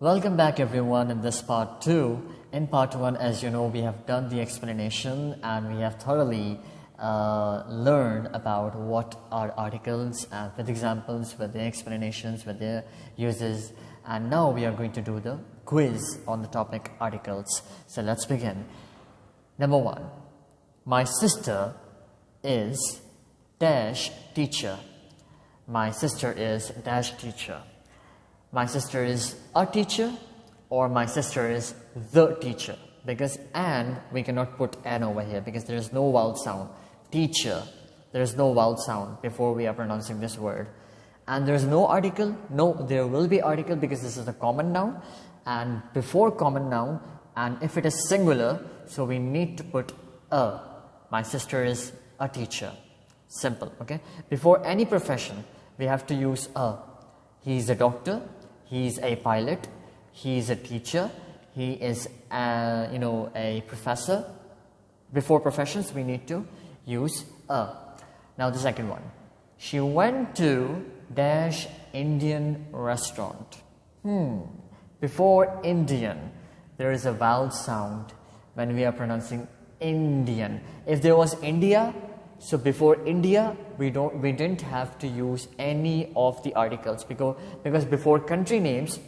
Welcome back everyone in this part 2. In part 1, as you know, we have done the explanation and we have thoroughly learned about what are articles and with examples, with their explanations, with their uses. And now we are going to do the quiz on the topic articles. So let's begin. Number 1. My sister is dash teacher. My sister is dash teacher. My sister is a teacher, or my sister is the teacher. Because and, we cannot put an over here because there is no vowel sound. Teacher, there is no vowel sound before we are pronouncing this word. And there is no article. No, there will be article because this is a common noun. And before common noun, and if it is singular, so we need to put a. My sister is a teacher. Simple, okay? Before any profession, we have to use a. He is a doctor. He is a pilot. He is a teacher. He is, a professor. Before professions, we need to use a. Now the second one. She went to dash Indian restaurant. Before Indian, there is a vowel sound when we are pronouncing Indian. If there was India, so before India, we didn't have to use any of the articles because before country names,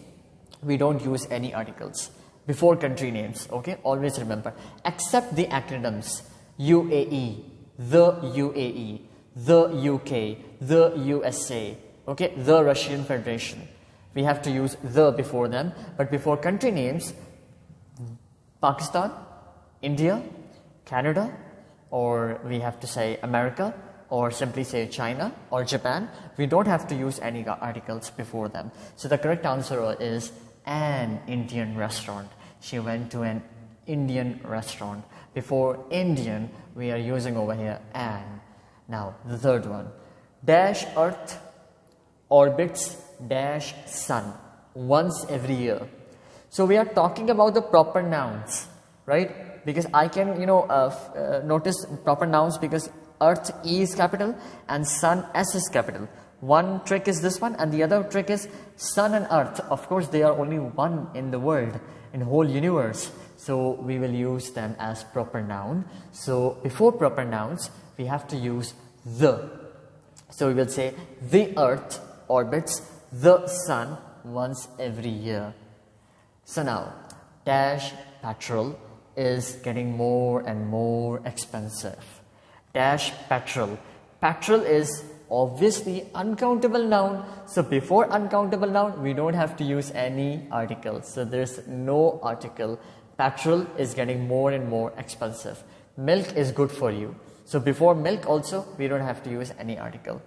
we don't use any articles. Before country names, okay? Always remember. Except the acronyms, UAE, the UAE, the UK, the USA, okay? The Russian Federation. We have to use the before them. But before country names, Pakistan, India, Canada, or we have to say America, or simply say China or Japan. We don't have to use any articles before them. So the correct answer is an Indian restaurant. She went to an Indian restaurant. Before Indian, we are using over here an. Now, the third one. Dash Earth orbits dash Sun once every year. So we are talking about the proper nouns, right? Because I can, notice proper nouns because Earth E is capital and Sun S is capital. One trick is this one and the other trick is Sun and Earth. Of course, they are only one in the world, in the whole universe. So we will use them as proper noun. So before proper nouns, we have to use the. So we will say the Earth orbits the Sun once every year. So now, dash petrol is getting more and more expensive. Dash petrol. Petrol is obviously uncountable noun. So before uncountable noun, we don't have to use any article. So there's no article. Petrol is getting more and more expensive. Milk is good for you. So before milk also, we don't have to use any article.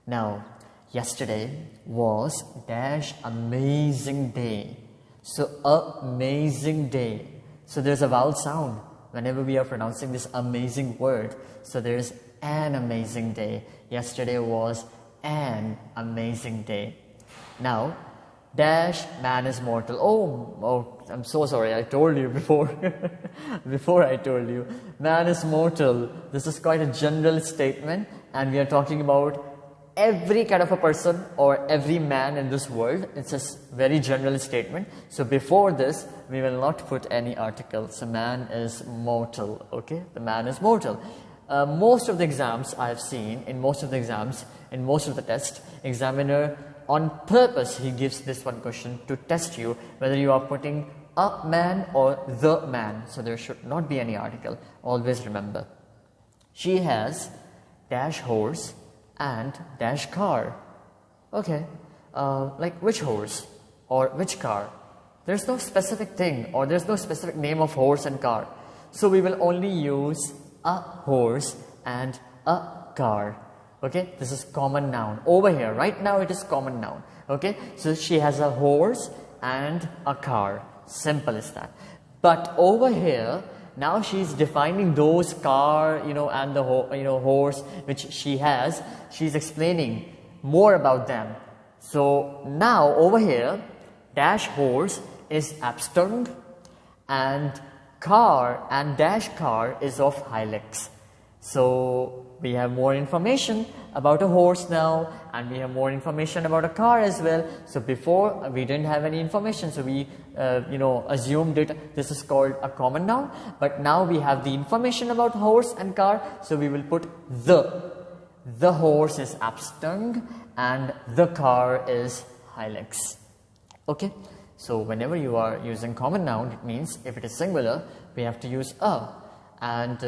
Now, yesterday was dash amazing day. So amazing day. So there's a vowel sound whenever we are pronouncing this amazing word. So there's an amazing day. Yesterday was an amazing day. Now, dash man is mortal. Oh, I'm so sorry. I told you before. Before I told you. Man is mortal. This is quite a general statement. And we are talking about every kind of a person or every man in this world. It's a very general statement. So before this, we will not put any article. So man is mortal. Okay, the man is mortal. Most of the exams I have seen, in most of the exams, in most of the tests, examiner on purpose he gives this one question to test you whether you are putting a man or the man. So there should not be any article. Always remember. She has dash horse and dash car. Okay, like which horse or which car? There's no specific thing or there's no specific name of horse and car. So we will only use a horse and a car. Okay, this is common noun. Over here, right now it is common noun. Okay, so she has a horse and a car. Simple as that. But over here, now she's defining those car, and the horse which she has. She's explaining more about them. So now over here, dash horse is abstung and car and dash car is of hilux. So we have more information about a horse now, and we have more information about a car as well. So before we didn't have any information, so we assumed it this is called a common noun, but now we have the information about horse and car, so we will put the horse is abstung and the car is hilux. Okay, so whenever you are using common noun, it means if it is singular we have to use a, and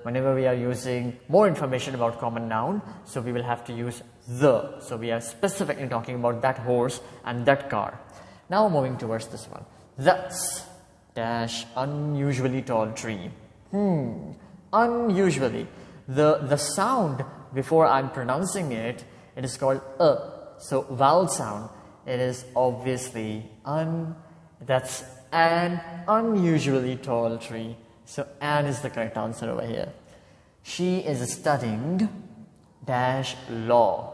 whenever we are using more information about common noun, so we will have to use the. So we are specifically talking about that horse and that car. Now moving towards this one. That's dash unusually tall tree. Unusually. The sound before I'm pronouncing it, it is called a. So vowel sound. It is obviously that's an unusually tall tree. So an is the correct answer over here. She is studying dash law.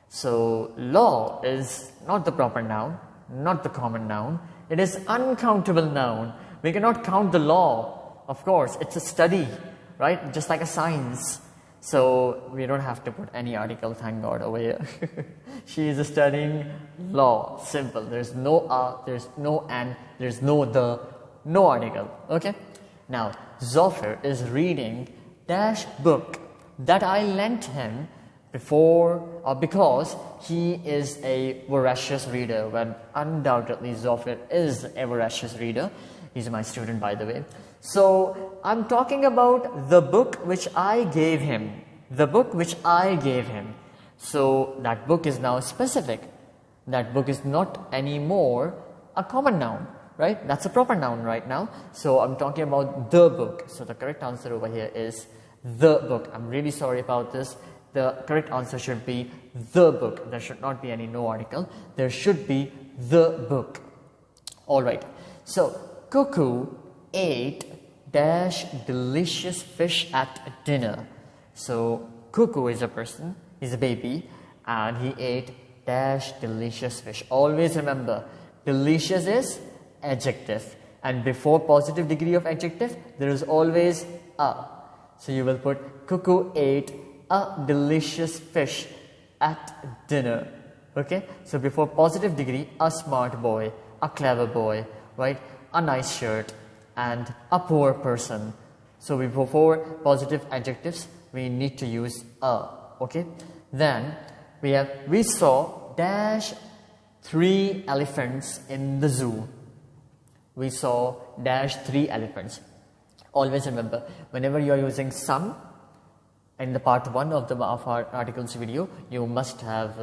So law is not the proper noun, not the common noun. It is uncountable noun. We cannot count the law. Of course, it's a study, right? Just like a science. So we don't have to put any article, thank God, over here. She is studying law. Simple. There's no there's no an, there's no the, no article. Okay? Now, Zofir is reading dash book that I lent him before or because he is a voracious reader. When undoubtedly Zofir is a voracious reader. He's my student, by the way. So I'm talking about the book which I gave him. The book which I gave him. So that book is now specific. That book is not anymore a common noun, right? That's a proper noun right now. So I'm talking about the book. So the correct answer over here is the book. I'm really sorry about this. The correct answer should be the book. There should not be any no article. There should be the book. Alright. So Cuckoo ate dash delicious fish at dinner. So Cuckoo is a person, he's a baby, and he ate dash delicious fish. Always remember, delicious is adjective, and before positive degree of adjective there is always a. So you will put Cuckoo ate a delicious fish at dinner. Okay, so before positive degree, a smart boy, a clever boy, right, a nice shirt, and a poor person. So before positive adjectives we need to use a. Okay, then we saw dash 3 elephants in the zoo. We saw dash 3 elephants. Always remember, whenever you are using some in the part 1 of our articles video, you must have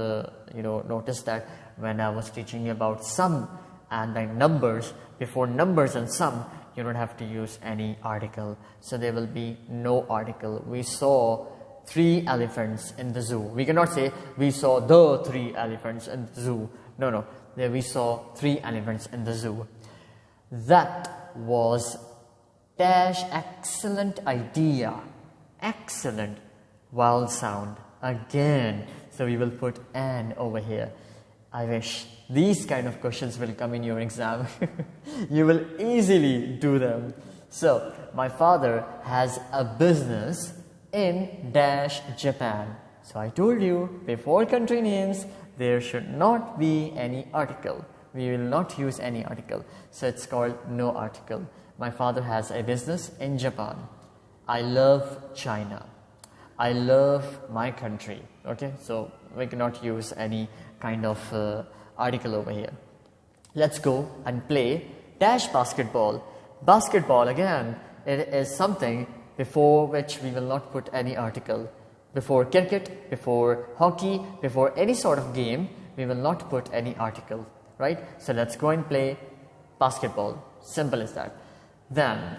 noticed that when I was teaching you about some and like numbers, before numbers and some you don't have to use any article, so there will be no article. We saw 3 elephants in the zoo. We cannot say we saw the 3 elephants in the zoo. No, there we saw 3 elephants in the zoo. That was dash excellent idea. Excellent vowel sound again. So we will put an over here. I wish these kind of questions will come in your exam. You will easily do them. So my father has a business in dash Japan. So I told you before country names there should not be any article. We will not use any article. So it's called no article. My father has a business in Japan. I love China. I love my country. Okay, so we cannot use any kind of article over here. Let's go and play dash basketball. Basketball, again, it is something before which we will not put any article. Before cricket, before hockey, before any sort of game, we will not put any article, right? So let's go and play basketball. Simple as that. Then,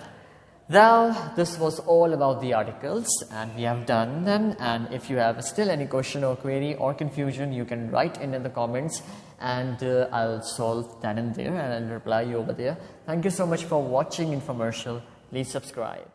now this was all about the articles and we have done them, and if you have still any question or query or confusion, you can write in the comments and I'll solve that in there and I'll reply you over there. Thank you so much for watching Infomercial. Please subscribe.